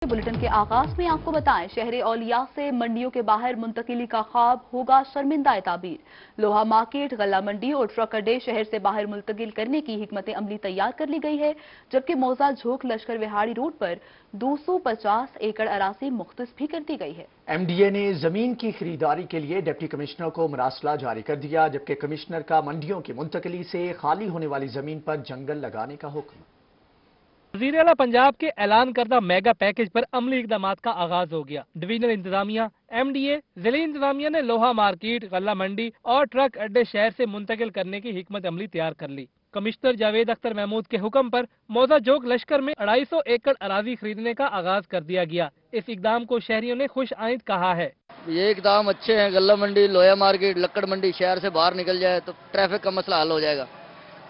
Bulletin के आगाज में आपको बताएं, शहर औलिया से मंडियों के बाहर मुंतकिली का ख्वाब होगा शर्मिंदा ताबीर। लोहा मार्केट, गल्ला मंडी और ट्रक अड्डे शहर से बाहर मुंतकिल करने की हिकमत अमली तैयार कर ली गई है, जबकि मौजा झोंक लश्कर विहाड़ी रोड पर 250 एकड़ अराजी मुख्तस भी कर दी गई है। MDA ने जमीन की खरीदारी के लिए डिप्टी कमिश्नर को मरासला जारी कर दिया, जबकि कमिश्नर का मंडियों की मुंतकिली से खाली होने वाली जमीन पर जंगल लगाने का हुक्म। वज़ीर आला पंजाब के ऐलान करदा मेगा पैकेज पर अमली इकदाम का आगाज हो गया। डिवीजनल इंतजामिया, MDA, जिले इंतजामिया ने लोहा मार्केट, गल्ला मंडी और ट्रक अड्डे शहर से मुंतकिल करने की हिकमत अमली तैयार कर ली। कमिश्नर जावेद अख्तर महमूद के हुक्म पर मौजा जोक लश्कर में 250 एकड़ अराजी खरीदने का आगाज कर दिया गया। इस इकदाम को शहरियों ने खुश आइंद कहा है। ये इकदाम अच्छे हैं। गल्ला मंडी, लोहा मार्केट, लक्कड़ मंडी शहर से बाहर निकल जाए तो ट्रैफिक का मसला हल हो जाएगा।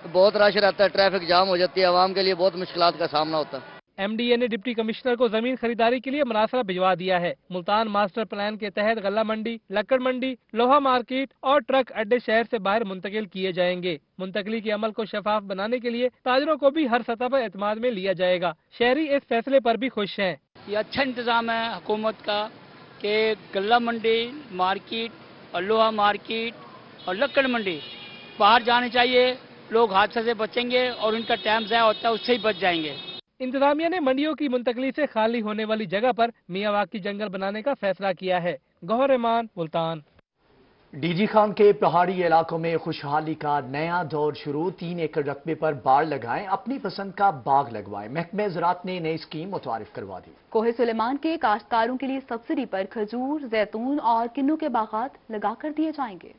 तो बहुत रश रहता है, ट्रैफिक जाम हो जाती है, आवाम के लिए बहुत मुश्किलात का सामना होता है। MDA ने डिप्टी कमिश्नर को जमीन खरीदारी के लिए मरासला भिजवा दिया है। मुल्तान मास्टर प्लान के तहत गल्ला मंडी, लक्कड़ मंडी, लोहा मार्केट और ट्रक अड्डे शहर से बाहर मुंतकिल किए जाएंगे। मुंतकली के अमल को शफाफ बनाने के लिए ताजरों को भी हर सतह पर एतमाद में लिया जाएगा। शहरी इस फैसले पर भी खुश हैं। ये अच्छा इंतजाम है हुकूमत का कि गल्ला मंडी मार्केट और लोहा मार्केट और लक्कड़ मंडी बाहर जाने चाहिए। लोग हादसे से बचेंगे और उनका टाइम ज़ाया होता है उससे ही बच जाएंगे। इंतजामिया ने मंडियों की मुंतकली से खाली होने वाली जगह पर मियावाकी जंगल बनाने का फैसला किया है। गौहर रहमान, मुल्तान। DG खान के पहाड़ी इलाकों में खुशहाली का नया दौर शुरू। 3 एकड़ रकबे पर बाड़ लगाएं, अपनी पसंद का बाग लगवाएं। महकमे ज़राअत ने नई स्कीम मुतारिफ करवा दी। कोहे सुलेमान के काश्तकारों के लिए सब्सिडी पर खजूर, जैतून और किन्नू के बागात लगा कर दिए जाएंगे।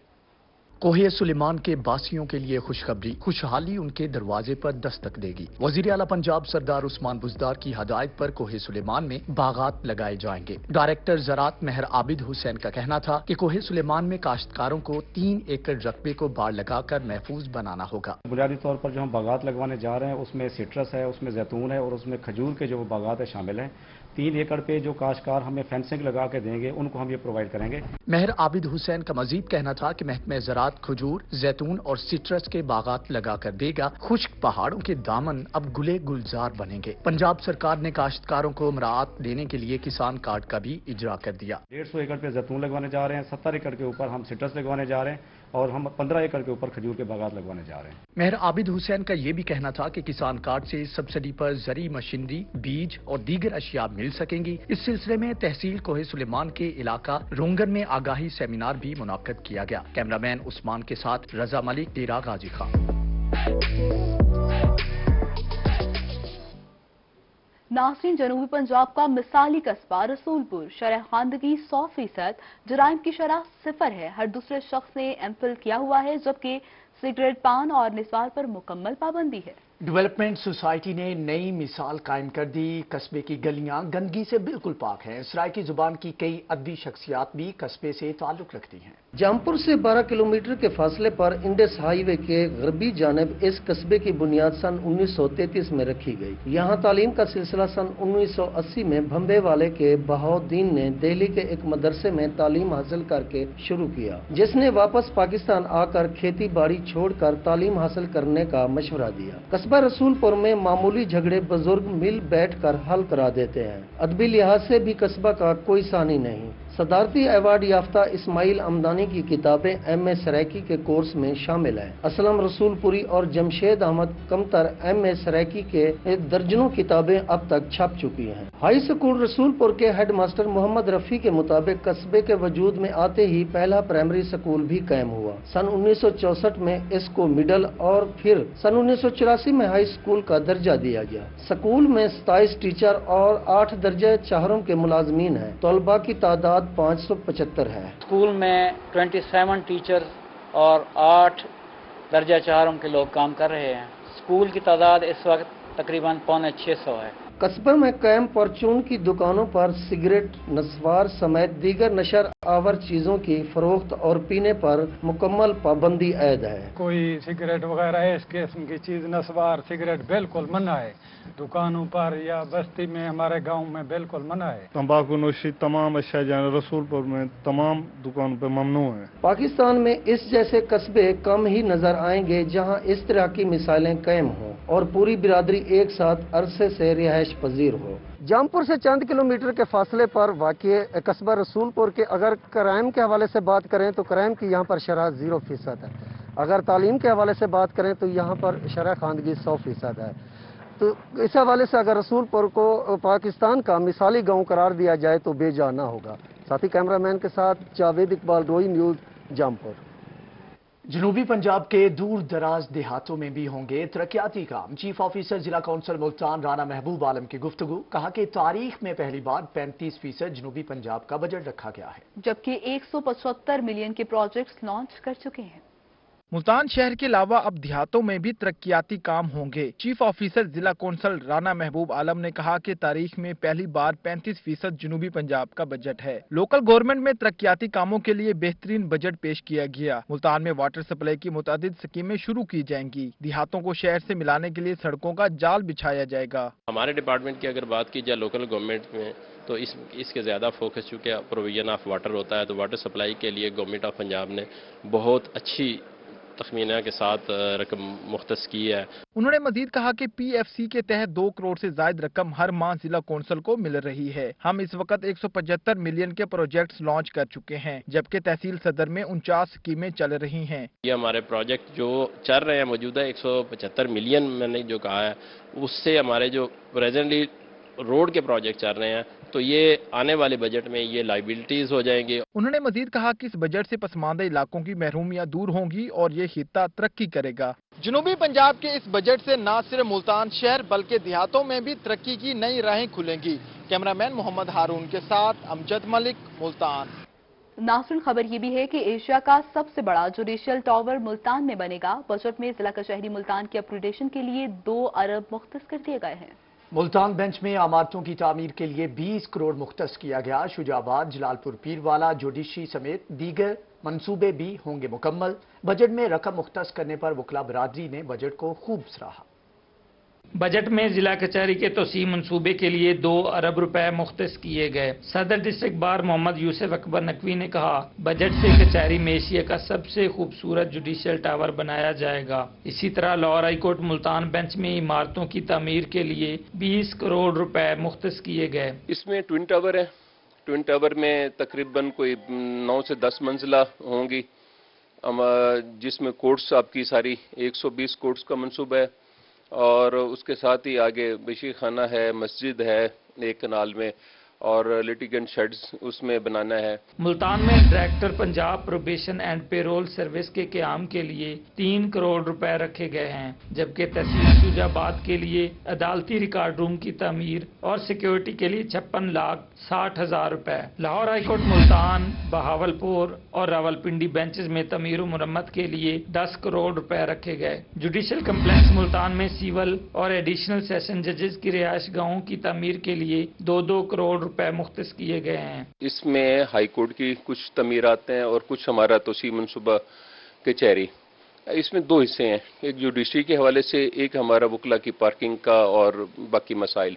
कोहे सुलेमान के बासियों के लिए खुशखबरी, खुशहाली उनके दरवाजे पर दस्तक देगी। वजीर आला पंजाब सरदार उस्मान बुज़दार की हदायत पर कोहे सुलेमान में बागात लगाए जाएंगे। डायरेक्टर ज़राअत मेहर आबिद हुसैन का कहना था कि कोहे सुलेमान में काश्तकारों को 3 एकड़ रकबे को बाड़ लगाकर महफूज बनाना होगा। बुनियादी तौर पर जो हम बागात लगवाने जा रहे हैं उसमें सिट्रस है, उसमें जैतून है और उसमें खजूर के जो बागात है शामिल हैं। 3 एकड़ पे जो काश्तकार हमें फेंसिंग लगा के देंगे उनको हम ये प्रोवाइड करेंगे। मेहर आबिद हुसैन का मजीद कहना था कि महकमे ज़राअत खजूर, जैतून और सिट्रस के बागात लगा कर देगा। खुश्क पहाड़ों के दामन अब गुले गुलजार बनेंगे। पंजाब सरकार ने काश्तकारों को मराअत देने के लिए किसान कार्ड का भी इजरा कर दिया। 150 एकड़ पे जैतून लगवाने जा रहे हैं, 70 एकड़ के ऊपर हम सिट्रस लगवाने जा रहे हैं और हम 15 एकड़ के ऊपर खजूर के बागात लगवाने जा रहे हैं। मेहर आबिद हुसैन का ये भी कहना था कि किसान कार्ड से सब्सिडी पर जरी मशीनरी, बीज और दीगर अशिया मिल सकेंगी। इस सिलसिले में तहसील कोहे सुलेमान के इलाका रोंगन में आगाही सेमिनार भी मुनाकिद किया गया। कैमरामैन उस्मान के साथ रजा मलिक, डेरा गाजी खान। नाज़रीन, जनूबी पंजाब का मिसाली कस्बा रसूलपुर, शरह खानदगी 100%, जराइम की शरह 0 है। हर दूसरे शख्स ने MPhil किया हुआ है, जबकि सिगरेट, पान और निस्वार पर मुकम्मल पाबंदी है। डेवलपमेंट सोसाइटी ने नई मिसाल कायम कर दी। कस्बे की गलियां गंदगी से बिल्कुल पाक हैं। सराइकी जुबान की कई अदबी शख्सियात भी कस्बे से ताल्लुक रखती हैं। जामपुर से 12 किलोमीटर के फासले पर इंडस हाईवे के गरबी जानिब इस कस्बे की बुनियाद सन 1933 में रखी गई। यहाँ तालीम का सिलसिला सन 1980 में भंबे वाले के बहाउद्दीन ने दिल्ली के एक मदरसे में तालीम हासिल करके शुरू किया, जिसने वापस पाकिस्तान आकर खेती बाड़ी छोड़कर तालीम हासिल करने का मशवरा दिया। कस्बा रसूलपुर में मामूली झगड़े बुजुर्ग मिल बैठकर हल करा देते हैं। अदबी लिहाज से भी कस्बा का कोई सानी नहीं। सदारती अवार्ड याफ्ता इस्माइल अमदानी की किताबें MA सराइकी के कोर्स में शामिल हैं। असलम रसूलपुरी और जमशेद अहमद कमतर MA सराइकी के दर्जनों किताबें अब तक छप चुकी हैं। हाई स्कूल रसूलपुर के हेड मास्टर मोहम्मद रफी के मुताबिक कस्बे के वजूद में आते ही पहला प्राइमरी स्कूल भी कायम हुआ। सन 1964 में इसको मिडल और फिर सन 1984 में हाई स्कूल का दर्जा दिया गया। स्कूल में 27 टीचर और 8 दर्जे चाहरों के मुलाजमीन हैं। तलबा की तादाद 575 है। स्कूल में 27 टीचर और 8 दर्जा चारों के लोग काम कर रहे हैं। स्कूल की तादाद इस वक्त तकरीबन 650 है। कस्बे में कायम परचून की दुकानों पर सिगरेट, नस्वार समेत दीगर नशर आवर चीजों की फरोख्त और पीने पर मुकम्मल पाबंदी ऐद है। कोई सिगरेट वगैरह इस किस्म की चीज, नस्वार सिगरेट बिल्कुल मना है। दुकानों पर या बस्ती में, हमारे गांव में बिल्कुल मना है। तंबाकू नोशी तमाम अशिया जान रसूलपुर में तमाम दुकानों पर ममनू है। पाकिस्तान में इस जैसे कस्बे कम ही नजर आएंगे जहां इस तरह की मिसालें कायम हों और पूरी बिरादरी एक साथ अरसे से रिहाइश पजीर हो। जामपुर से चंद किलोमीटर के फासले पर वाक़ कस्बा रसूलपुर के अगर क्राइम के हवाले से बात करें तो क्राइम की यहाँ पर शरह 0% है। अगर तालीम के हवाले से बात करें तो यहाँ पर शरह खानगी 100% है। तो इस हवाले से अगर रसूलपुर को पाकिस्तान का मिसाली गांव करार दिया जाए तो बेजाना होगा। साथी कैमरामैन के साथ जावेद इकबाल, रोई न्यूज़, जामपुर। जनूबी पंजाब के दूर दराज देहातों में भी होंगे तरक्याती काम। चीफ ऑफिसर जिला कौंसिल मुल्तान राना महबूब आलम की गुफ्तगू। कहा कि तारीख में पहली बार 35% जनूबी पंजाब का बजट रखा गया है, जबकि 175 मिलियन के प्रोजेक्ट्स लॉन्च कर चुके हैं। मुल्तान शहर के अलावा अब देहातों में भी तरक्याती काम होंगे। चीफ ऑफिसर जिला कौंसल राना महबूब आलम ने कहा कि तारीख में पहली बार 35% जनूबी पंजाब का बजट है। लोकल गवर्नमेंट में तरक्याती कामों के लिए बेहतरीन बजट पेश किया गया। मुल्तान में वाटर सप्लाई की मुतादिद स्कीमें शुरू की जाएंगी। देहातों को शहर से मिलाने के लिए सड़कों का जाल बिछाया जाएगा। हमारे डिपार्टमेंट की अगर बात की जाए लोकल गवर्नमेंट में, तो इसके ज़्यादा फोकस चूँकि प्रोविजन ऑफ वाटर होता है, तो वाटर सप्लाई के लिए गवर्नमेंट ऑफ पंजाब ने बहुत अच्छी तखमीना के साथ रकम मुख्तस की है। उन्होंने मजीद कहा कि PFC के तहत 2 करोड़ से ज्यादा रकम हर माह जिला कौंसिल को मिल रही है। हम इस वक्त 175 मिलियन के प्रोजेक्ट्स लॉन्च कर चुके हैं, जबकि तहसील सदर में 49 स्कीमें चल रही हैं। ये हमारे प्रोजेक्ट जो चल रहे हैं मौजूदा 175 मिलियन मैंने जो कहा है, उससे हमारे जो प्रेजेंटली रोड के प्रोजेक्ट चल रहे हैं, तो ये आने वाले बजट में ये लाइबिलिटीज हो जाएंगे। उन्होंने मजीद कहा कि इस बजट से पसमानदा इलाकों की महरूमियां दूर होंगी और ये खित्ता तरक्की करेगा। जनूबी पंजाब के इस बजट से न सिर्फ मुल्तान शहर बल्कि देहातों में भी तरक्की की नई राहें खुलेंगी। कैमरामैन मोहम्मद हारून के साथ अमजद मलिक, मुल्तान। नाज़रीन, खबर ये भी है कि एशिया का सबसे बड़ा जुडिशियल टावर मुल्तान में बनेगा। बजट में जिला कचहरी मुल्तान की अपग्रेडेशन के लिए 2 अरब मुख्तस कर दिए गए हैं। मुल्तान बेंच में इमारतों की तामीर के लिए 20 करोड़ मुख्तस किया गया। शुजाबाद, जलालपुर पीरवाला, जुडिशरी समेत दीगर मंसूबे भी होंगे मुकम्मल। बजट में रकम मुख्तस करने पर वकला बरादरी ने बजट को खूब सराहा। बजट में जिला कचहरी के तोसी मंसूबे के लिए 2 अरब रुपए मुख्तस किए गए। सदर डिस्ट्रिक्ट बार मोहम्मद यूसुफ अकबर नकवी ने कहा, बजट से कचहरी में एशिया का सबसे खूबसूरत जुडिशियल टावर बनाया जाएगा। इसी तरह Lahore high court Multan bench में इमारतों की तामीर के लिए 20 करोड़ रुपए मुख्तस किए गए। इसमें ट्विन टावर है। ट्विन टावर में तकरीबन कोई 9 से 10 मंजिला होंगी, जिसमें कोर्ट्स आपकी सारी 120 कोर्ट्स का मंसूबा है, और उसके साथ ही आगे बशी खाना है, मस्जिद है एक कनाल में, और लिटिगेंट शेड्स उसमें बनाना है। मुल्तान में director Punjab probation and payroll service के क़याम के लिए 3 करोड़ रुपए रखे गए हैं, जबकि तहसील शुजाबाद के लिए अदालती रिकॉर्ड रूम की तामीर और सिक्योरिटी के लिए 56,60,000 रुपए। लाहौर हाईकोर्ट मुल्तान, बहावलपुर और रावलपिंडी बेंचेस में तमीर मुरम्मत के लिए 10 करोड़ रुपए रखे गए। जुडिशल कम्प्लेक्स मुल्तान में सिविल और एडिशनल सेशन जजेस की रिहायश गाहों की तामीर के लिए 2-2 करोड़ रुपए मुख्तस किए गए हैं। इसमें हाई कोर्ट की कुछ तमीरात हैं और कुछ हमारा तोसी मनसूबा कचहरी। इसमें 2 हिस्से हैं, एक जुडिशरी के हवाले से, एक हमारा वकला की पार्किंग का और बाकी मसाइल।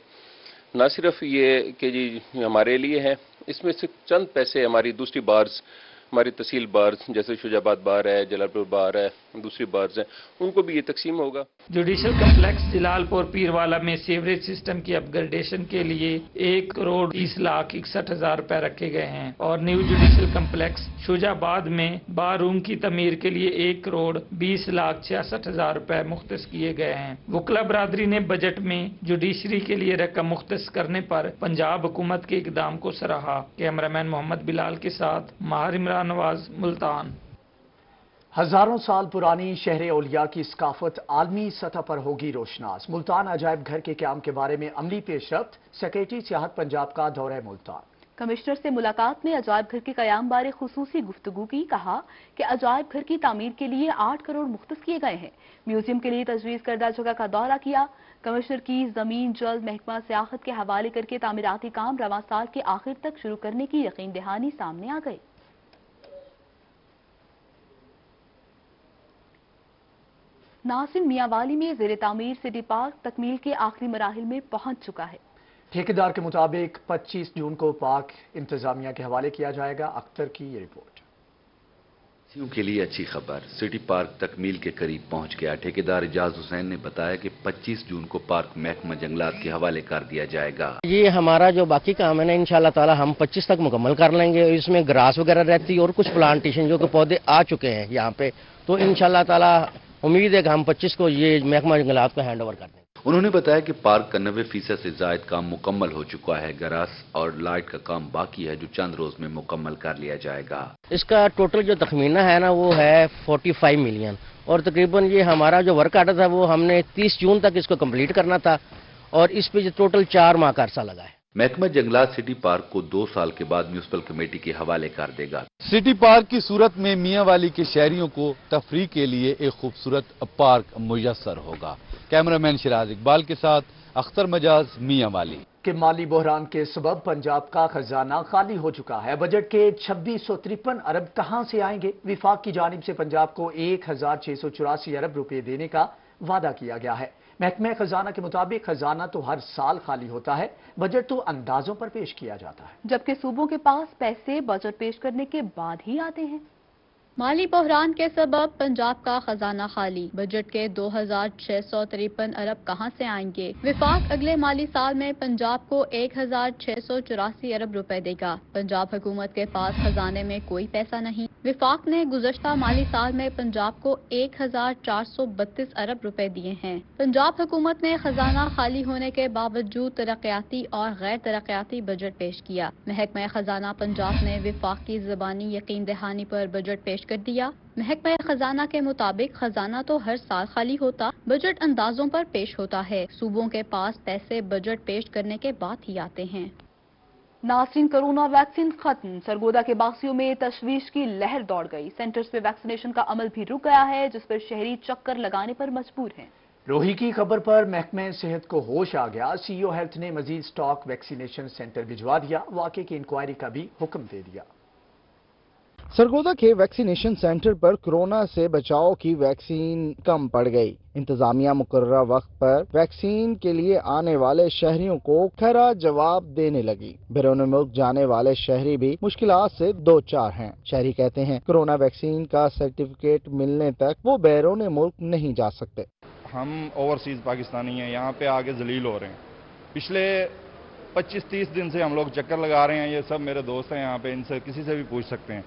ना सिर्फ ये कि जी हमारे लिए है, इसमें से चंद पैसे हमारी दूसरी बार्स, हमारी तहसील बार्स जैसे शुजाबाद बार है, जलालपुर बार है, दूसरी बार्स हैं, उनको भी ये तकसीम होगा। जुडिशल कम्प्लेक्स जलालपुर पीरवाला में सीवरेज सिस्टम की अपग्रेडेशन के लिए 1 करोड़ 30,61,000 रुपए रखे गए हैं, और न्यू जुडिशल कम्प्लेक्स शुजाबाद में बार रूम की तमीर के लिए 1 करोड़ 20,66,000 रुपए मुख्तस किए गए हैं। वकला बरादरी ने बजट में जुडिशरी के लिए रकम मुख्तस करने पर पंजाब हुकूमत के इकदाम को सराहा। कैमरामैन मोहम्मद बिलाल के साथ माहिर इमरान नवाज, मुल्तान। हजारों साल पुरानी शहर औलिया की सकाफत आलमी सतह पर होगी रोशनास। मुल्तान अजायब घर के क़याम के बारे में अमली पेशरफ्त। सेक्रेटरी सियाहत पंजाब का दौरा मुल्तान। कमिश्नर से मुलाकात में अजायब घर के क़याम बारे खुसूसी गुफ्तगू की। कहा कि अजायब घर की तामीर के लिए 8 करोड़ मुख्तस किए गए हैं। म्यूजियम के लिए तजवीज़ करदा जगह का दौरा किया। कमिश्नर की जमीन जल्द महकमा सियाहत के हवाले करके तामीराती काम रवां साल के आखिर तक शुरू करने की यकीन दहानी सामने आ गई। नासिर मियांवाली में ज़ेरे तामीर सिटी पार्क तकमील के आखिरी मराहिल में पहुंच चुका है। ठेकेदार के मुताबिक 25 जून को पार्क इंतजामिया के हवाले किया जाएगा। अख्तर की ये रिपोर्ट। के लिए अच्छी खबर, सिटी पार्क तकमील के करीब पहुंच गया। ठेकेदार इजाज हुसैन ने बताया कि 25 जून को पार्क महकमा जंगलात के हवाले कर दिया जाएगा। ये हमारा जो बाकी काम है ना, इंशाल्लाह ताला हम 25 तक मुकम्मल कर लेंगे। इसमें ग्रास वगैरह रहती है और कुछ प्लांटेशन जो कि पौधे आ चुके हैं यहाँ पे, तो इंशाल्लाह ताला उम्मीद है कि हम 25 को ये महकमा जंगलात को हैंड ओवर कर देंगे। उन्होंने बताया कि पार्क का 90% से जायद काम मुकम्मल हो चुका है। ग्रास और लाइट का काम बाकी है जो चंद रोज में मुकम्मल कर लिया जाएगा। इसका टोटल जो तखमीना है ना वो है 45 मिलियन और तकरीबन ये हमारा जो वर्क आर्डर था वो हमने 30 जून तक इसको कंप्लीट करना था और इस पे टोटल 4 माह का अरसा लगा है। महकमा जंगलात सिटी पार्क को 2 साल के बाद म्यूनिसिपल कमेटी के हवाले कर देगा। सिटी पार्क की सूरत में मियांवाली के शहरियों को तफरीह के लिए एक खूबसूरत पार्क मुयस्सर होगा। कैमरामैन शिराज इकबाल के साथ अख्तर मजाज, मियांवाली। कि माली बहरान के सबब पंजाब का खजाना खाली हो चुका है। बजट के 2653 अरब कहां से आएंगे? विफाक की जानिब से पंजाब को 1684 अरब रुपए देने का वादा किया गया है। महकमे खजाना के मुताबिक खजाना तो हर साल खाली होता है, बजट तो अंदाजों पर पेश किया जाता है, जबकि सूबों के पास पैसे बजट पेश करने के बाद ही आते हैं। माली बहरान के सबब पंजाब का खजाना खाली, बजट के 2653 अरब कहां से आएंगे? विफाक अगले माली साल में पंजाब को 1684 अरब रुपए देगा। पंजाब हुकूमत के पास खजाने में कोई पैसा नहीं। विफाक ने गुज़श्ता माली साल में पंजाब को 1432 अरब रुपए दिए हैं। पंजाब हुकूमत ने खजाना खाली होने के बावजूद तरक्याती और गैर तरक्याती बजट पेश किया। महकमा खजाना पंजाब ने विफाक की ज़बानी यकीन दहानी पर बजट पेश कर दिया। महकमा खजाना के मुताबिक खजाना तो हर साल खाली होता, बजट अंदाजों पर पेश होता है। सूबों के पास पैसे बजट पेश करने के बाद ही आते हैं। नाज़रीन, कोरोना वैक्सीन खत्म, सरगोदा के बासियों में तशवीश की लहर दौड़ गई। सेंटर्स पे वैक्सीनेशन का अमल भी रुक गया है, जिस पर शहरी चक्कर लगाने पर मजबूर हैं। रोही की खबर पर महकमे सेहत को होश आ गया। सीईओ हेल्थ ने मजीद स्टॉक वैक्सीनेशन सेंटर भिजवा दिया, वाकई की इंक्वायरी का भी हुक्म दे दिया। सरगोदा के वैक्सीनेशन सेंटर पर कोरोना से बचाव की वैक्सीन कम पड़ गई। इंतजामिया मुकर्ररा वक्त पर वैक्सीन के लिए आने वाले शहरियों को खरा जवाब देने लगी। बैरून मुल्क जाने वाले शहरी भी मुश्किलात से दो चार हैं। शहरी कहते हैं कोरोना वैक्सीन का सर्टिफिकेट मिलने तक वो बैरून मुल्क नहीं जा सकते। हम ओवरसीज पाकिस्तानी हैं, यहाँ पे आगे जलील हो रहे हैं। पिछले 25-30 दिन से हम लोग चक्कर लगा रहे हैं। ये सब मेरे दोस्त हैं यहाँ पे, इनसे किसी से भी पूछ सकते हैं।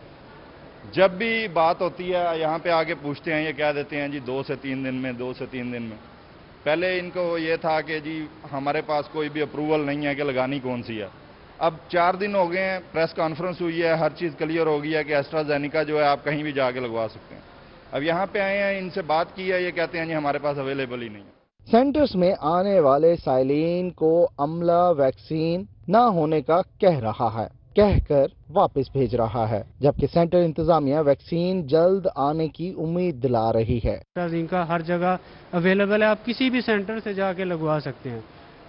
जब भी बात होती है यहाँ पे आगे पूछते हैं, ये कह देते हैं जी 2 से 3 दिन में, 2 से 3 दिन में। पहले इनको ये था कि जी हमारे पास कोई भी अप्रूवल नहीं है कि लगानी कौन सी है। अब 4 दिन हो गए हैं, प्रेस कॉन्फ्रेंस हुई है, हर चीज़ क्लियर हो गई है कि एस्ट्राजेनिका जो है आप कहीं भी जाके लगवा सकते हैं। अब यहाँ पे आए हैं, इनसे बात की है, ये कहते हैं जी हमारे पास अवेलेबल ही नहीं है। सेंटर्स में आने वाले साइलिन को अमला वैक्सीन न होने का कह रहा है, कहकर वापस भेज रहा है, जबकि सेंटर इंतजामिया वैक्सीन जल्द आने की उम्मीद दिला रही है। इनका हर जगह अवेलेबल है, आप किसी भी सेंटर से जाके लगवा सकते हैं।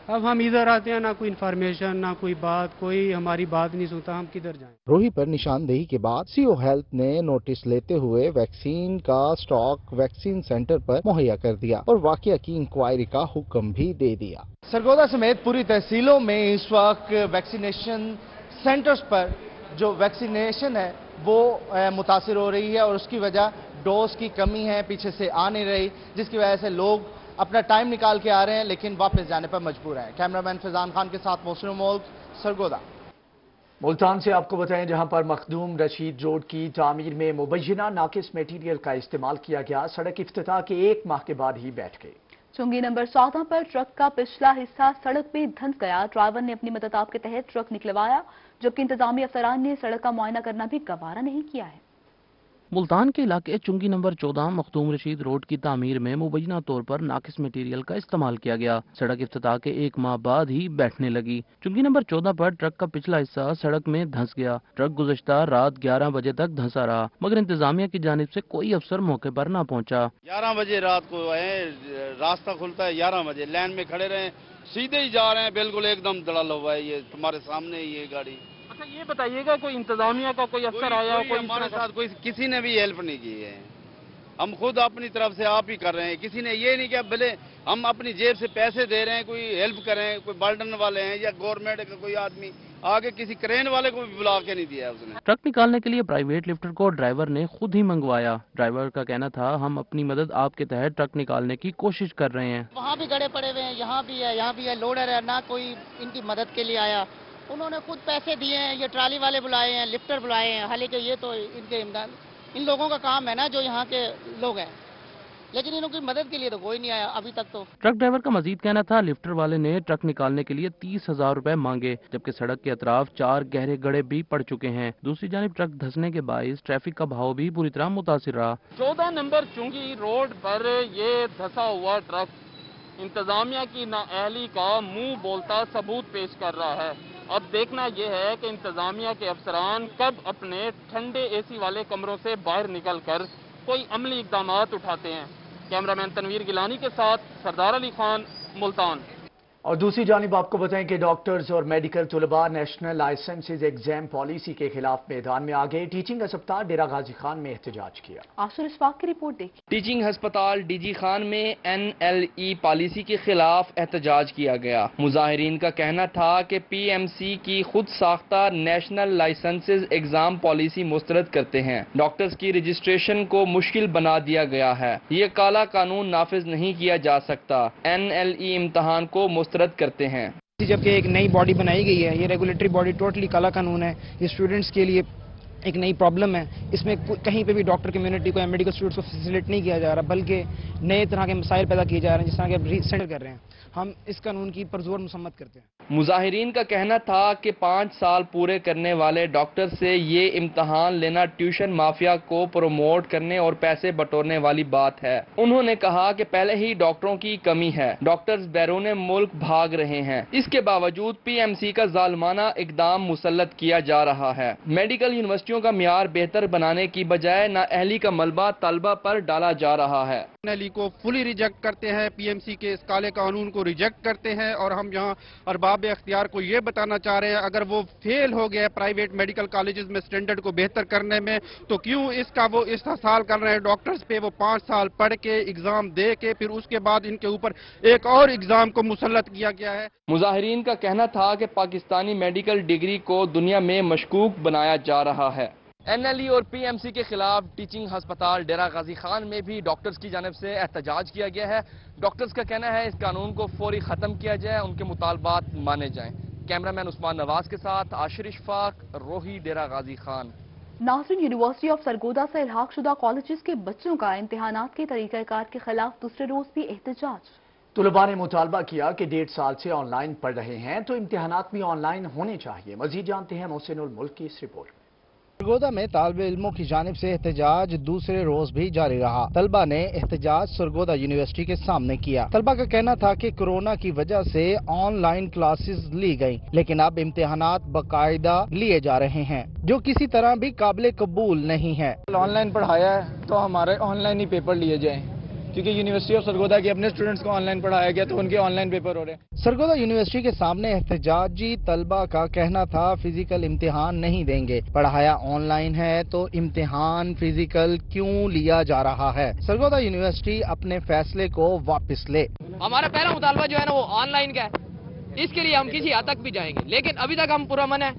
अब हम इधर आते हैं, ना कोई इन्फॉर्मेशन, ना कोई बात, कोई हमारी बात नहीं सुनता, हम किधर जाएं? रोही पर निशानदेही के बाद सीओ हेल्थ ने नोटिस लेते हुए वैक्सीन का स्टॉक वैक्सीन सेंटर पर मुहैया कर दिया और वाकया की इंक्वायरी का हुक्म भी दे दिया। सरगोदा समेत पूरी तहसीलों में इस वक्त वैक्सीनेशन सेंटर्स पर जो वैक्सीनेशन है वो मुतासिर हो रही है और उसकी वजह डोज की कमी है, पीछे से आ नहीं रही, जिसकी वजह से लोग अपना टाइम निकाल के आ रहे हैं लेकिन वापस जाने पर मजबूर हैं। कैमरामैन फैजान खान के साथ मोहसिन मोल्क, सरगोदा। मुल्तान से आपको बताएं, जहां पर मखदूम रशीद रोड की तामीर में मुबैना नाकिस मटीरियल का इस्तेमाल किया गया, सड़क इफ्तिताह के 1 माह के बाद ही बैठ गई। चुंगी नंबर 14 पर ट्रक का पिछला हिस्सा सड़क पे धंस गया। ड्राइवर ने अपनी मदद के तहत ट्रक निकलवाया, जबकि इंतजामी अफसरान ने सड़क का मुआयना करना भी गवारा नहीं किया है। मुल्तान के इलाके चुंगी नंबर 14 मखदूम रशीद रोड की तामीर में मुबैना तौर पर नाकिस मटीरियल का इस्तेमाल किया गया। सड़क इफ्तिताह के 1 माह बाद ही बैठने लगी। चुंगी नंबर 14 पर ट्रक का पिछला हिस्सा सड़क में धंस गया। ट्रक गुज़श्ता रात 11 बजे तक धंसा रहा, मगर इंतजामिया की जानिब से कोई अफसर मौके पर न पहुँचा। 11 बजे रात को आए, रास्ता खुलता है 11 बजे, लाइन में खड़े रहे, सीधे ही जा रहे हैं, बिल्कुल एकदम दड़ल हुआ है। ये तुम्हारे सामने ये गाड़ी। अच्छा ये बताइएगा, कोई इंतजामिया का कोई अफसर आया? कोई हमारे साथ कोई किसी ने भी हेल्प नहीं की है। हम खुद अपनी तरफ से आप ही कर रहे हैं। किसी ने ये नहीं किया, भले हम अपनी जेब से पैसे दे रहे हैं, कोई हेल्प करें, कोई बाल्टन वाले हैं या गवर्नमेंट का कोई आदमी, आगे किसी क्रेन वाले को भी बुला के नहीं दिया उसने। ट्रक निकालने के लिए प्राइवेट लिफ्टर को ड्राइवर ने खुद ही मंगवाया। ड्राइवर का कहना था, हम अपनी मदद आपके तहत ट्रक निकालने की कोशिश कर रहे हैं। वहाँ भी गड़े पड़े हुए हैं, यहाँ भी है, लोडर है, ना कोई इनकी मदद के लिए आया। उन्होंने खुद पैसे दिए हैं, ये ट्राली वाले बुलाए हैं, लिफ्टर बुलाए हैं। हालांकि ये तो इन लोगों का काम है ना, जो यहाँ के लोग हैं, लेकिन इनकी मदद के लिए तो कोई नहीं आया अभी तक तो। ट्रक ड्राइवर का मजीद कहना था, लिफ्टर वाले ने ट्रक निकालने के लिए 30,000 रुपए मांगे, जबकि सड़क के अतराफ 4 गहरे गड्ढे भी पड़ चुके हैं। दूसरी जानिब ट्रक धंसने के बाइस ट्रैफिक का बहाव भी पूरी तरह मुतासिर रहा। 14 नंबर चुंगी रोड पर ये धंसा हुआ ट्रक इंतजामिया की नाअहली का मुंह बोलता सबूत पेश कर रहा है। अब देखना यह है कि इंतजामिया के अफसरान कब अपने ठंडे एसी वाले कमरों से बाहर निकलकर कोई अमली इकदाम उठाते हैं। कैमरामैन तनवीर गिलानी के साथ सरदार अली खान, मुल्तान। और दूसरी जानिब आपको बताएं कि डॉक्टर्स और मेडिकल तलबा नेशनल लाइसेंसेज एग्जाम पॉलिसी के खिलाफ मैदान में आ गए। टीचिंग अस्पताल डेरा गाजी खान में एहतजाज किया। आशुर इशफाक की रिपोर्ट देखिए। टीचिंग अस्पताल डीजी खान में NLE पॉलिसी के खिलाफ एहतजाज किया गया। मुजाहिरीन का कहना था कि PMC की खुद साख्ता नेशनल लाइसेंसेज एग्जाम पॉलिसी मुस्तरद करते हैं। डॉक्टर्स की रजिस्ट्रेशन को मुश्किल बना दिया गया है। ये काला कानून नाफिज नहीं किया जा सकता। NLE इम्तहान को मुस्तरद करते हैं। जबकि एक नई बॉडी बनाई गई है, ये रेगुलेटरी बॉडी टोटली काला कानून है। ये स्टूडेंट्स के लिए एक नई प्रॉब्लम है। इसमें कहीं पे भी डॉक्टर कम्युनिटी को या मेडिकल स्टूडेंट्स को फैसिलिटेट नहीं किया जा रहा, बल्कि नए तरह के मसाइल पैदा किए जा रहे हैं, जिस तरह के रीसेंट कर रहे हैं। हम इस कानून की परजोर मुसम्मत करते हैं। मुजाहिरीन का कहना था कि 5 साल पूरे करने वाले डॉक्टर से ये इम्तहान लेना ट्यूशन माफिया को प्रमोट करने और पैसे बटोरने वाली बात है। उन्होंने कहा कि पहले ही डॉक्टरों की कमी है, डॉक्टर्स बैरून मुल्क भाग रहे हैं। इसके बावजूद PMC का जालमाना इकदाम मुसल्लत किया जा रहा है। मेडिकल यूनिवर्सिटियों का मियार बेहतर बनाने की बजाय नाअहली का मलबा तलबा पर डाला जा रहा है। NLE को फुली रिजेक्ट करते हैं, PMC के इस काले कानून को रिजेक्ट करते हैं। और हम यहाँ अरबाब इख्तियार को ये बताना चाह रहे हैं, अगर वो फेल हो गया प्राइवेट मेडिकल कॉलेजेस में स्टैंडर्ड को बेहतर करने में, तो क्यों इसका वो इस्तेसाल कर रहे हैं डॉक्टर्स पे। वो 5 साल पढ़ के एग्जाम दे के फिर उसके बाद इनके ऊपर एक और एग्जाम को मुसल्लत किया गया है। मुजाहिरीन का कहना था कि पाकिस्तानी मेडिकल डिग्री को दुनिया में मशकूक बनाया जा रहा है। NLE और PMC के खिलाफ टीचिंग अस्पताल डेरा गाजी खान में भी डॉक्टर्स की जानिब से एहतजाज किया गया है। डॉक्टर्स का कहना है इस कानून को फौरी खत्म किया जाए, उनके मुतालबात माने जाएं। कैमरामैन उस्मान नवाज के साथ आशिर इशफाक, रोही, डेरा गाजी खान। नाज़रीन, यूनिवर्सिटी ऑफ सरगोदा से इल्हाक शुदा कॉलेजेस के बच्चों का इम्तिहानात के तरीक़ाकार के खिलाफ दूसरे रोज भी एहतजाज। तलबा ने मुतालबा किया कि 1.5 साल से ऑनलाइन पढ़ रहे हैं तो इम्तिहानात भी ऑनलाइन होने चाहिए। मजीद जानते हैं मोहसिनुल मुल्क की इस रिपोर्ट। सरगोदा में तालिब इल्मों की जानिब से एहतजाज दूसरे रोज भी जारी रहा। तलबा ने एहतजाज सरगोदा यूनिवर्सिटी के सामने किया। तलबा का कहना था कि कोरोना की वजह से ऑनलाइन क्लासेस ली गयी, लेकिन अब इम्तिहानात बाकायदा लिए जा रहे हैं, जो किसी तरह भी काबिल कबूल नहीं है। ऑनलाइन पढ़ाया है तो हमारे ऑनलाइन ही पेपर लिए जाएं, क्योंकि यूनिवर्सिटी ऑफ सरगोदा के अपने स्टूडेंट्स को ऑनलाइन पढ़ाया गया तो उनके ऑनलाइन पेपर हो रहे हैं। सरगोदा यूनिवर्सिटी के सामने एहतजाजी तलबा का कहना था फिजिकल इम्तिहान नहीं देंगे, पढ़ाया ऑनलाइन है तो इम्तिहान फिजिकल क्यों लिया जा रहा है। सरगोदा यूनिवर्सिटी अपने फैसले को वापस ले। हमारा पहला मुतालबा जो है ना वो ऑनलाइन का है, इसके लिए हम किसी हद तक भी जाएंगे, लेकिन अभी तक हम पुरअमन है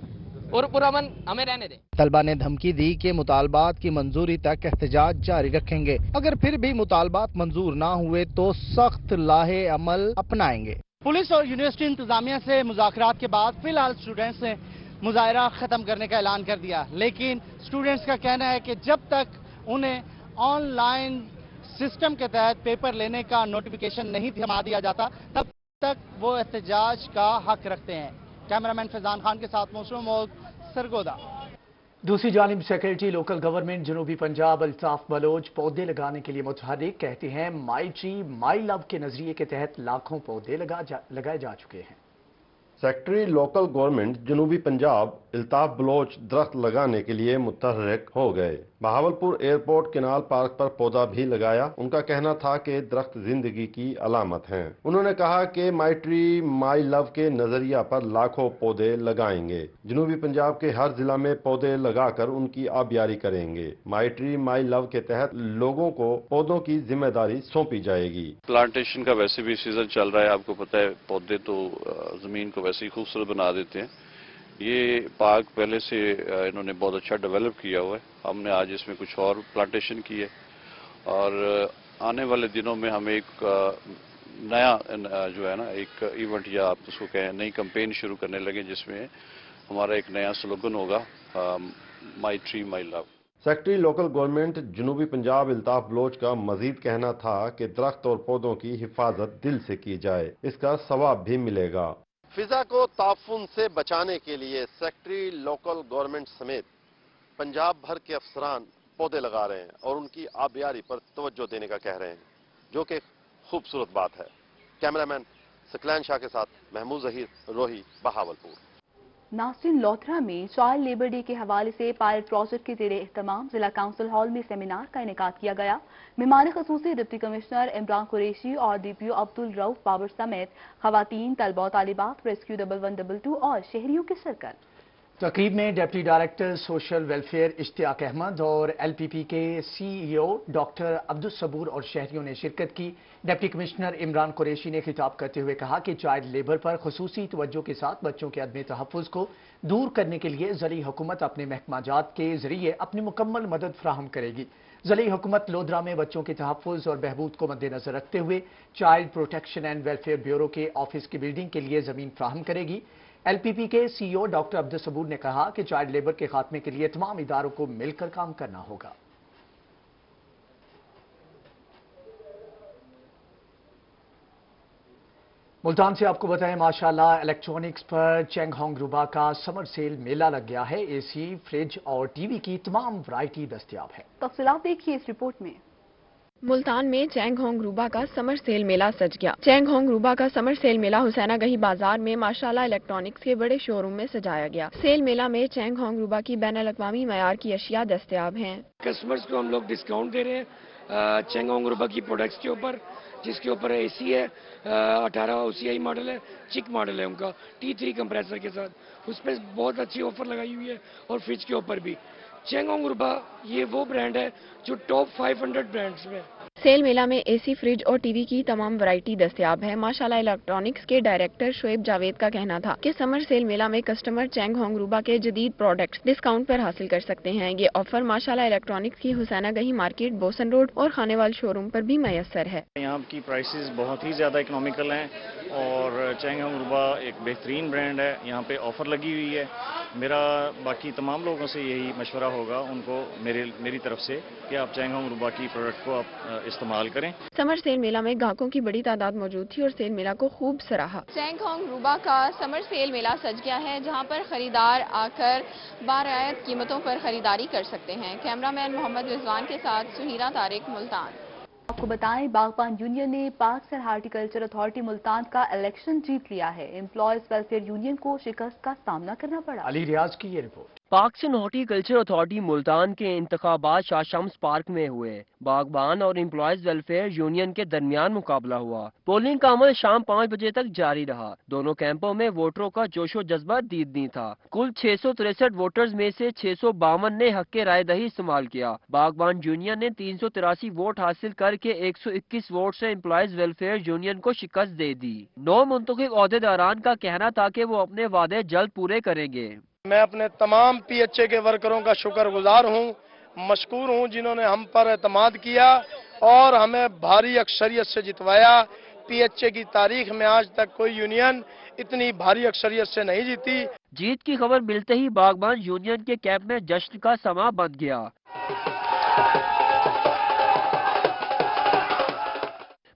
और पुरअमन हमें रहने दें। तलबा ने धमकी दी कि मुतालबात की मंजूरी तक एहतजाज जारी रखेंगे, अगर फिर भी मुतालबात मंजूर ना हुए तो सख्त लाहे अमल अपनाएंगे। पुलिस और यूनिवर्सिटी इंतजामिया से मुज़ाकरात के बाद फिलहाल स्टूडेंट्स ने मुजाहरा खत्म करने का ऐलान कर दिया, लेकिन स्टूडेंट्स का कहना है कि जब तक उन्हें ऑनलाइन सिस्टम के तहत पेपर लेने का नोटिफिकेशन नहीं थमा दिया जाता तब तक वो एहतजाज का हक रखते हैं। कैमरामैन फैजान खान के साथ मौसम मौद, सरगोदा। दूसरी जानिब सेक्रेटरी लोकल गवर्नमेंट जनूबी पंजाब अल्ताफ बलोच पौधे लगाने के लिए मुतहर्रिक कहते हैं माई ट्री माई लव के नजरिए के तहत लाखों पौधे लगाए जा चुके हैं। सेक्रेटरी लोकल गवर्नमेंट जनूबी पंजाब अल्ताफ बलोच दरख्त लगाने के लिए मुतहर्रिक हो गए। बहावलपुर एयरपोर्ट केनाल पार्क पर पौधा भी लगाया। उनका कहना था कि दरख्त जिंदगी की अलामत हैं। उन्होंने कहा कि माई ट्री माई लव के नजरिया पर लाखों पौधे लगाएंगे। जनूबी पंजाब के हर जिला में पौधे लगाकर उनकी आबियारी करेंगे। माई ट्री माई लव के तहत लोगों को पौधों की जिम्मेदारी सौंपी जाएगी। प्लांटेशन का वैसे भी सीजन चल रहा है, आपको पता है पौधे तो जमीन को वैसे ही खूबसूरत बना देते हैं, یہ پارک پہلے سے انہوں نے بہت اچھا ڈیولپ کیا ہوا ہے. ہم نے آج اس میں کچھ اور پلانٹیشن کی ہے اور آنے والے دنوں میں ہم ایک نیا جو ہے نا ایک ایونٹ یا آپ اس کو کہیں نئی کمپین شروع کرنے لگے جس میں ہمارا ایک نیا سلوگن ہوگا مائی ٹری مائی لو. سیکرٹری لوکل گورنمنٹ جنوبی پنجاب الطاف بلوچ کا مزید کہنا تھا کہ درخت اور پودوں کی حفاظت دل سے کی جائے، اس کا ثواب بھی ملے گا. فضا کو تعفن سے بچانے کے لیے سیکرٹری لوکل گورنمنٹ سمیت پنجاب بھر کے افسران پودے لگا رہے ہیں اور ان کی آبیاری پر توجہ دینے کا کہہ رہے ہیں، جو کہ خوبصورت بات ہے. کیمرامین سکلین شاہ کے ساتھ محمود ظہیر، روہی، بہاولپور. ناصرین، لوتھرا میں چائلڈ لیبر ڈے کے حوالے سے پائلٹ پروجیکٹ کے زیر اہتمام ضلع کونسل ہال میں سیمینار کا انعقاد کیا گیا. مہمان خصوصی ڈپٹی کمشنر عمران قریشی اور ڈی پی او عبدالرؤف بابر سمیت خواتین، طلبہ و طالبات، ریسکیو 1122 اور شہریوں کی شرکت. تقریب میں ڈپٹی ڈائریکٹر سوشل ویلفیئر اشتیاق احمد اور ایل پی پی کے سی ای او ڈاکٹر عبدالصبور اور شہریوں نے شرکت کی. ڈپٹی کمشنر عمران قریشی نے خطاب کرتے ہوئے کہا کہ چائلڈ لیبر پر خصوصی توجہ کے ساتھ بچوں کے عدم تحفظ کو دور کرنے کے لیے ضلعی حکومت اپنے محکمہ جات کے ذریعے اپنی مکمل مدد فراہم کرے گی. ضلعی حکومت لودھرا میں بچوں کے تحفظ اور بہبود کو مد نظر رکھتے ہوئے child protection and welfare bureau کے آفس کی بلڈنگ کے لیے زمین فراہم کرے گی. ایل پی پی کے سی ای او ڈاکٹر عبدالصبور نے کہا کہ چائلڈ لیبر کے خاتمے کے لیے تمام اداروں کو مل کر کام کرنا ہوگا. ملتان سے آپ کو بتائیں، ماشاءاللہ الیکٹرانکس پر چینگ ہانگ روبا کا سمر سیل میلہ لگ گیا ہے. اے سی، فریج اور ٹی وی کی تمام ورائٹی دستیاب ہے. تفصیلات دیکھیے اس رپورٹ میں. ملتان میں چینگ ہانگ روبا کا سمر سیل میلہ سج گیا. چینگ ہانگ روبا کا سمر سیل میلہ حسینہ گہی بازار میں ماشاءاللہ الیکٹرانکس کے بڑے شو روم میں سجایا گیا. سیل میلہ میں چینگ ہانگ روبا کی بین الاقوامی معیار کی اشیاء دستیاب ہیں. کسٹمرز کو ہم لوگ ڈسکاؤنٹ دے رہے ہیں چینگ ہانگ روبا کی پروڈکٹس کے اوپر، جس کے اوپر اے سی ہے 18 OCI ماڈل ہے، چک ماڈل ہے ان کا T3 کمپریسر کے ساتھ، اس پہ بہت اچھی آفر لگائی ہوئی ہے. اور فریج کے اوپر بھی چینگ ہانگ روبا یہ وہ برانڈ ہے جو ٹاپ 500 برانڈز میں. سیل میلہ میں اے سی، فریج اور ٹی وی کی تمام ورائٹی دستیاب ہے. ماشاءاللہ الیکٹرانکس کے ڈائریکٹر شعیب جاوید کا کہنا تھا کہ سمر سیل میلہ میں کسٹمر چینگ ہانگ روبا کے جدید پروڈکٹس ڈسکاؤنٹ پر حاصل کر سکتے ہیں. یہ آفر ماشاءاللہ الیکٹرانکس کی حسینہ گہی مارکیٹ، بوسن روڈ اور خانے وال شو روم پر بھی میسر ہے. یہاں کی پرائسز بہت ہی زیادہ اکنامیکل ہیں اور چینگ ہانگ روبا ایک بہترین برانڈ ہے. یہاں پہ آفر لگی ہوئی ہے. میرا باقی تمام لوگوں سے یہی مشورہ ہوگا ان کو میری طرف سے کہ آپ چینگ ہانگ روبا کی پروڈکٹ کو آپ استعمال کریں. سمر سیل میلہ میں گاہکوں کی بڑی تعداد موجود تھی اور سیل میلہ کو خوب سراہا. چینگ ہانگ روبا کا سمر سیل میلہ سج گیا ہے، جہاں پر خریدار آ کر بارعایت قیمتوں پر خریداری کر سکتے ہیں. کیمرہ مین محمد رضوان کے ساتھ سہیرہ طارق، ملتان. آپ کو بتائیں، باغبان یونین نے parks and horticulture authority Multan کا الیکشن جیت لیا ہے. امپلائیز ویلفیئر یونین کو شکست کا سامنا کرنا پڑا. علی ریاض کی یہ report. Parks and horti culture authority Multan کے انتخابات شاہ شمس پارک میں ہوئے. باغبان اور امپلائیز ویلفیئر یونین کے درمیان مقابلہ ہوا. پولنگ کا عمل شام 5 بجے تک جاری رہا. دونوں کیمپوں میں ووٹروں کا جوش و جذبہ دیدنی تھا. کل 663 ووٹرز میں سے 652 نے حق رائے دہی استعمال کیا. باغبان یونین نے 383 ووٹ حاصل کر کے 121 ووٹ سے امپلائیز ویلفیئر یونین کو شکست دے دی. 9 منتخب عہدیداران کا کہنا تھا کہ وہ اپنے وعدے جلد پورے کریں گے. میں اپنے تمام پی ایچ اے کے ورکروں کا شکر گزار ہوں، مشکور ہوں، جنہوں نے ہم پر اعتماد کیا اور ہمیں بھاری اکثریت سے جتوایا. پی ایچ اے کی تاریخ میں آج تک کوئی یونین اتنی بھاری اکثریت سے نہیں جیتی. جیت کی خبر ملتے ہی باغبان یونین کے کیمپ میں جشن کا سماں بن گیا.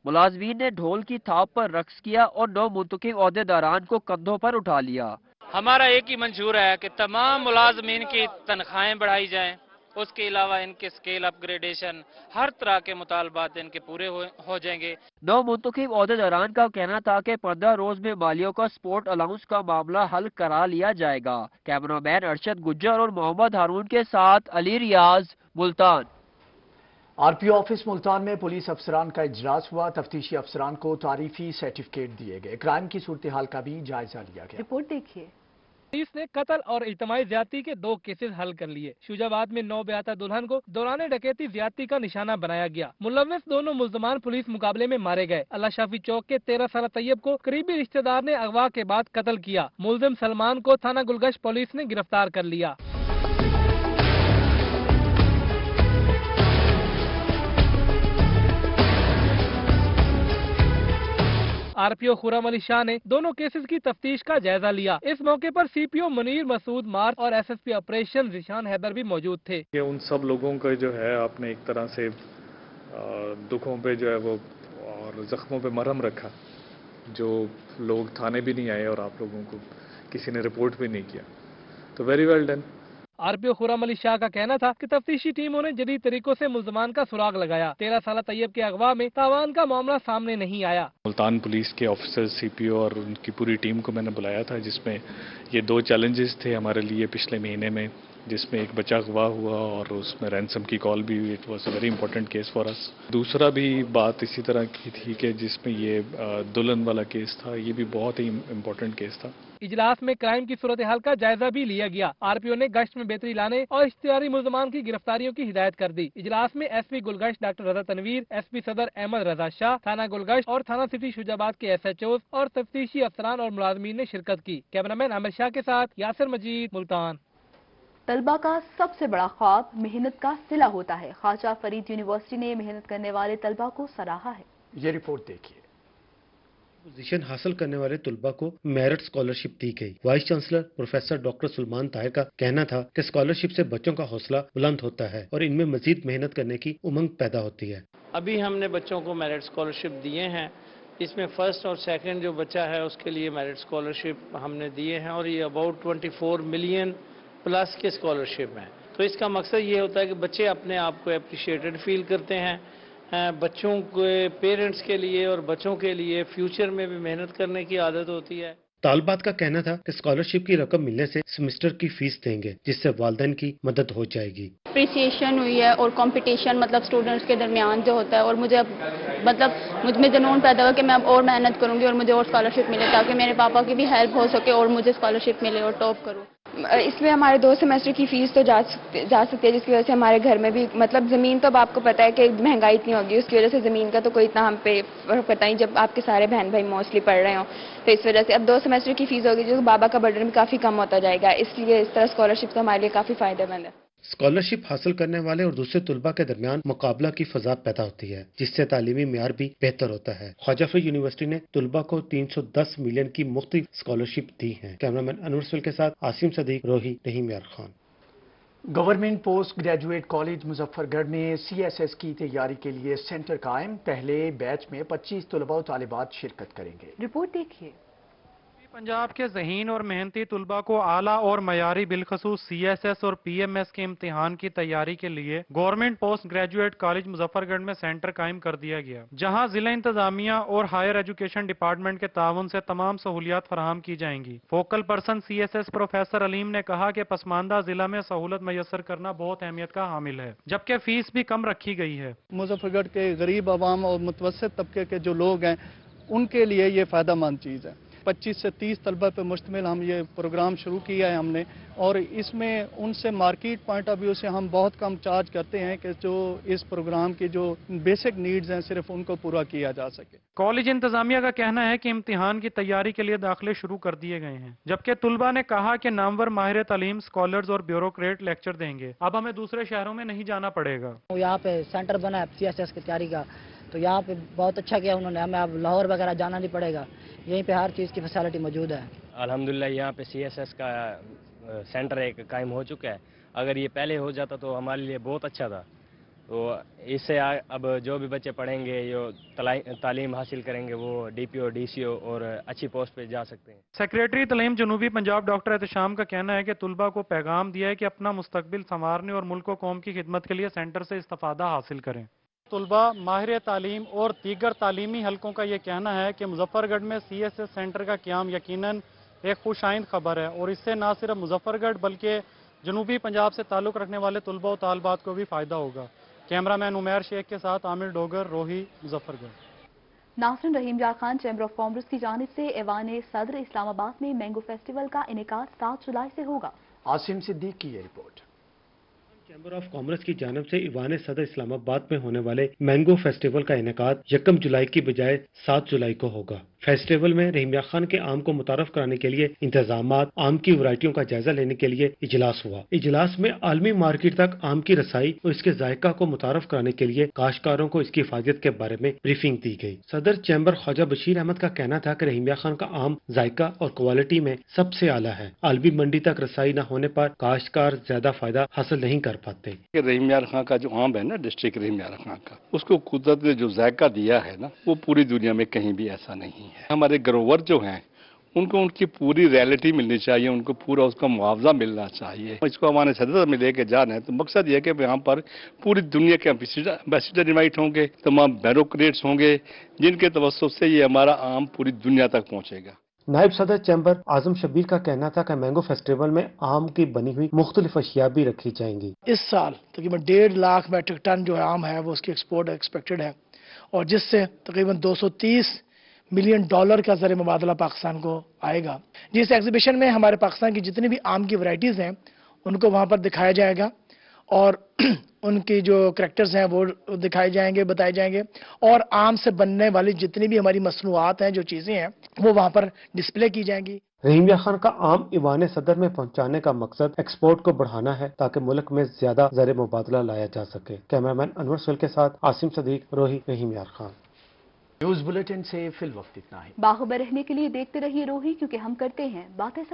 ملازمین نے ڈھول کی تھاپ پر رقص کیا اور 9 منتخب عہدیداران کو کندھوں پر اٹھا لیا. ہمارا ایک ہی منشور ہے کہ تمام ملازمین کی تنخواہیں بڑھائی جائیں. اس کے علاوہ ان کے سکیل اپ گریڈیشن، ہر طرح کے مطالبات ان کے پورے ہو جائیں گے. 9 منتخب عہدیداران کا کہنا تھا کہ 15 روز میں مالیوں کا سپورٹ الاؤنس کا معاملہ حل کرا لیا جائے گا. کیمرہ مین ارشد گجر اور محمد ہارون کے ساتھ Ali Riaz, Multan. R P O office Multan میں پولیس افسران کا اجلاس ہوا. تفتیشی افسران کو تعریفی سرٹیفکیٹ دیے گئے. کرائم کی صورتحال کا بھی جائزہ لیا گیا. رپورٹ دیکھیے. पुलिस ने कत्ल और इज्तिमाई ज्यादती के 2 केसेस हल कर लिए। शुजाबाद में 9 ब्याता दुल्हन को दौरान डकैती ज्यादती का निशाना बनाया गया। मुलव्विस दोनों मुल्जमान पुलिस मुकाबले में मारे गए। अल्लाह शाफी चौक के 13 साल तैयब को करीबी रिश्तेदार ने अगवा के बाद कत्ल किया। मुलजिम सलमान को थाना गुलगश पुलिस ने गिरफ्तार कर लिया। आरपीओ खुर्रम अली शाह ने दोनों केसेस की तफ्तीश का जायजा लिया। इस मौके पर सीपीओ मुनीर मसूद मार्क और एसएसपी ऑपरेशन जिशान हैदर भी मौजूद थे। ये उन सब लोगों का जो है आपने एक तरह से दुखों पे जो है वो और जख्मों पे मरहम रखा, जो लोग थाने भी नहीं आए और आप लोगों को किसी ने रिपोर्ट भी नहीं किया, तो very well done. RPO Khurram Ali Shah का कहना था कि तफ्तीशी टीमों ने जदीद तरीकों से मुल्जमान का सुराग लगाया। 13 साल तैयब के अगवा में तावान का मामला सामने नहीं आया। मुल्तान पुलिस के ऑफिसर, सीपीओ और उनकी पूरी टीम को मैंने बुलाया था, जिसमें ये 2 चैलेंजेस थे हमारे लिए पिछले महीने में, जिसमें एक बच्चा अगवा हुआ और उसमें रैंसम की कॉल भी हुई। It was a very important case for us. दूसरा भी बात इसी तरह की थी कि जिसमें ये दुल्हन वाला केस था, ये भी बहुत ही इम्पोर्टेंट केस था। इजलास में क्राइम की सूरत हाल का जायजा भी लिया गया। आरपीओ ने गश्त में बेहतरी लाने और इश्तिहारी मुल्जमान की गिरफ्तारियों की हिदायत कर दी। इजलास में एसपी गुलगश डॉक्टर रजा तनवीर, एसपी सदर अहमद रजा शाह, थाना गुलगश और थाना सिटी शुजाबाद के एसएचओ और तफ्तीशी अफसरान और मुलाजमीन ने शिरकत की। कैमरामैन आमिर शाह के साथ यासिर मजीद, मुल्तान। तलबा का सबसे बड़ा ख्वाब मेहनत का सिला होता है। ख्वाजा फरीद यूनिवर्सिटी ने मेहनत करने वाले तलबा को सराहा है। ये रिपोर्ट देखिए। पोजीशन हासिल करने वाले तलबा को मेरिट स्कॉलरशिप दी गई। Vice chancellor professor doctor Suleman Tahir का कहना था कि स्कॉलरशिप से बच्चों का हौसला बुलंद होता है और इनमें मजीद मेहनत करने की उमंग पैदा होती है। अभी हमने बच्चों को मेरिट स्कॉलरशिप दिए हैं। इसमें फर्स्ट और सेकंड जो बच्चा है उसके लिए मेरिट स्कॉलरशिप हमने दिए हैं और ये अबाउट 24 मिलियन प्लस के स्कॉलरशिप हैं। तो इसका मकसद ये होता है कि बच्चे अपने आप को अप्रिशिएटेड फील करते हैं। बच्चों के पेरेंट्स के लिए और बच्चों के लिए फ्यूचर में भी मेहनत करने की आदत होती है। तालबात का कहना था कि स्कॉलरशिप की रकम मिलने से सेमेस्टर की फीस देंगे, जिससे वालिदैन की मदद हो जाएगी। अप्रिसिएशन हुई है और कंपटीशन मतलब स्टूडेंट्स के दरमियान जो होता है, और मुझे अब मतलब मुझ में जुनून पैदा हुआ कि मैं अब और मेहनत करूंगी और मुझे और स्कॉलरशिप मिले, ताकि मेरे पापा की भी हेल्प हो सके और मुझे स्कॉलरशिप मिले और टॉप करूँ। इसमें हमारे 2 सेमेस्टर की फीस तो जा सकती है, जिसकी वजह से हमारे घर में भी मतलब ज़मीन तो अब आपको पता है कि महंगाई इतनी होगी, उसकी वजह से ज़मीन का तो कोई इतना हम पे फर्क पड़ता नहीं जब आपके सारे बहन भाई मोस्टली पढ़ रहे हो। तो इस वजह से अब 2 सेमेस्टर की फीस होगी, जो बाबा का बर्डन भी काफ़ी कम होता जाएगा। इसलिए इस तरह स्कॉलरशिप तो हमारे लिए काफ़ी फ़ायदेमंद है। स्कॉलरशिप हासिल करने वाले और दूसरे तलबा के दरमियान मुकाबला की फजा पैदा होती है, जिससे तालीमी मेयार भी बेहतर होता है। ख्वाजा फरीद यूनिवर्सिटी ने तलबा को 310 मिलियन की मुख्तलिफ स्कॉलरशिप दी है। कैमरामैन अनवर सफील के साथ आसिम सदीक, रोही, रहीम यार Khan. Government post graduate college Muzaffargarh में CSS की तैयारी के लिए सेंटर कायम। पहले बैच में 25 तलबा और तालिबात शिरकत करेंगे। रिपोर्ट देखिए। पंजाब के ज़हीन और मेहनती तुलबा को आला और मयारी बिलखसूस CSS और PMS के इम्तिहान की तैयारी के लिए government post graduate college Muzaffargarh में सेंटर कायम कर दिया गया, जहां जिला इंतजामिया और हायर एजुकेशन डिपार्टमेंट के ताउन से तमाम सहूलियात फराहम की जाएंगी। Focal person CSS professor Aleem ने कहा कि पसमानदा जिला में सहूलत मैसर करना बहुत अहमियत का हामिल है, जबकि फीस भी कम रखी गई है। मुजफ्फरगढ़ के गरीब आवाम और मुतवस्सित तबके के जो लोग हैं उनके लिए ये फ़ायदेमंद चीज़ है। 25 से 30 तलबा पे मुश्तमिल हम ये प्रोग्राम शुरू किया है हमने, और इसमें उनसे मार्केट पॉइंट ऑफ व्यू से हम बहुत कम चार्ज करते हैं कि जो इस प्रोग्राम की जो बेसिक नीड्स हैं सिर्फ उनको पूरा किया जा सके। कॉलेज इंतजामिया का कहना है कि इम्तिहान की तैयारी के लिए दाखिले शुरू कर दिए गए हैं, जबकि तुलबा ने कहा कि नामवर माहिर तालीम स्कॉलर्स और ब्यूरोक्रेट लेक्चर देंगे। अब हमें दूसरे शहरों में नहीं जाना पड़ेगा। यहाँ पे सेंटर बना है CSS की तैयारी का, तो यहाँ पे बहुत अच्छा किया उन्होंने, हमें अब लाहौर वगैरह जाना नहीं पड़ेगा, यहीं पे हर चीज़ की फैसिलिटी मौजूद है। अल्हम्दुलिल्लाह यहाँ पे CSS का सेंटर एक कायम हो चुका है। अगर ये पहले हो जाता तो हमारे लिए बहुत अच्छा था। तो इससे अब जो भी बच्चे पढ़ेंगे, जो तालीम हासिल करेंगे, वो DPO, DCO और अच्छी पोस्ट पे जा सकते हैं। सेक्रेटरी तालीम जनूबी पंजाब डॉक्टर एहतशाम का कहना है कि तुलबा को पैगाम दिया है कि अपना मुस्तकबिल संवारने और मुल्क व कौम की खिदमत के लिए सेंटर से इस्तेफादा हासिल करें। तुलबा, माहिर तालीम और दीगर तालीमी हलकों का ये कहना है कि मुजफ्फरगढ़ में CSS सेंटर का क़याम यकीनन एक खुशाइंद खबर है, और इससे न सिर्फ मुजफ्फरगढ़ बल्कि जनूबी पंजाब से ताल्लुक़ रखने वाले तुलबा और तालबात को भी फ़ायदा होगा। कैमरामैन उमैर शेख के साथ आमिर डोगर, रोही, मुजफ्फरगढ़। नासरिन रहीम यार खान चैम्बर ऑफ कॉमर्स की जानिब से ऐवान सदर इस्लामाबाद में मैंगो फेस्टिवल का इनेकाद 7 जुलाई से होगा। आसिम सिद्दीक की ये रिपोर्ट। चैम्बर ऑफ कॉमर्स की जानिब से ईवान सदर इस्लामाबाद में होने वाले मैंगो फेस्टिवल का इनेकाद 1 जुलाई की बजाय 7 जुलाई को होगा। फेस्टिवल में रहीम यार खान के आम को मुतारफ कराने के लिए इंतजामात, आम की वैरायटियों का जायजा लेने के लिए इजलास हुआ। इजलास में आलमी मार्केट तक आम की रसाई और इसके जायका को मुतारफ कराने के लिए काश्तकारों को इसकी हिफाजत के बारे में ब्रीफिंग दी गई। सदर चैम्बर ख्वाजा बशीर अहमद का कहना था कि रहीम यार खान का आम जायका और क्वालिटी में सबसे आला है। आलमी मंडी तक रसाई न होने पर काश्तकार ज्यादा फायदा हासिल नहीं कर पाते। रहीम यार खान का जो आम है ना, डिस्ट्रिक्ट रहीम यार खान का, उसको कुदरत ने जो जायका दिया है ना, वो पूरी दुनिया में कहीं भी ऐसा नहीं है। हमारे ग्रोवर जो हैं उनको उनकी पूरी रियलिटी मिलनी चाहिए, उनको पूरा उसका मुआवजा मिलना चाहिए। इसको हमारे सदर में लेके जा रहे हैं तो मकसद ये है कि यहाँ पर पूरी दुनिया के एम्बेसडर इनवाइट होंगे, तमाम ब्यूरोक्रेट्स होंगे, जिनके तवज्जुह से ये हमारा आम पूरी दुनिया तक पहुँचेगा। नायब सदर चैम्बर आजम शबीर का कहना था कि मैंगो फेस्टिवल में आम की बनी हुई मुख्तलिफ अशिया भी रखी जाएंगी। इस साल तकरीबन 1.5 लाख मेट्रिक टन जो आम है वो उसकी एक्सपोर्ट एक्सपेक्टेड है, और जिससे तकरीबन $230 मिलियन का ज़र मुबादला पाकिस्तान को आएगा। जिस एग्जीबिशन में हमारे पाकिस्तान की जितनी भी आम की वैरायटीज़ हैं उनको वहाँ पर दिखाया जाएगा और उनकी जो करैक्टर्स हैं वो दिखाए जाएंगे, बताए जाएंगे, और आम से बनने वाली जितनी भी हमारी मसनूआत हैं, जो चीज़ें हैं, वो वहाँ पर डिस्प्ले की जाएंगी। रहीम यार खान का आम ईवान सदर में पहुंचाने का मकसद एक्सपोर्ट को बढ़ाना है ताकि मुल्क में ज्यादा ज़र मुबादला लाया जा सके। कैमरामैन अनवर सुल के साथ आसिम सदीक, रोही, रहीम यार खान। न्यूज बुलेटिन से फिल वक्त इतना ही। बाखबर रहने के लिए देखते रहिए रोही, क्योंकि हम करते हैं बातें सब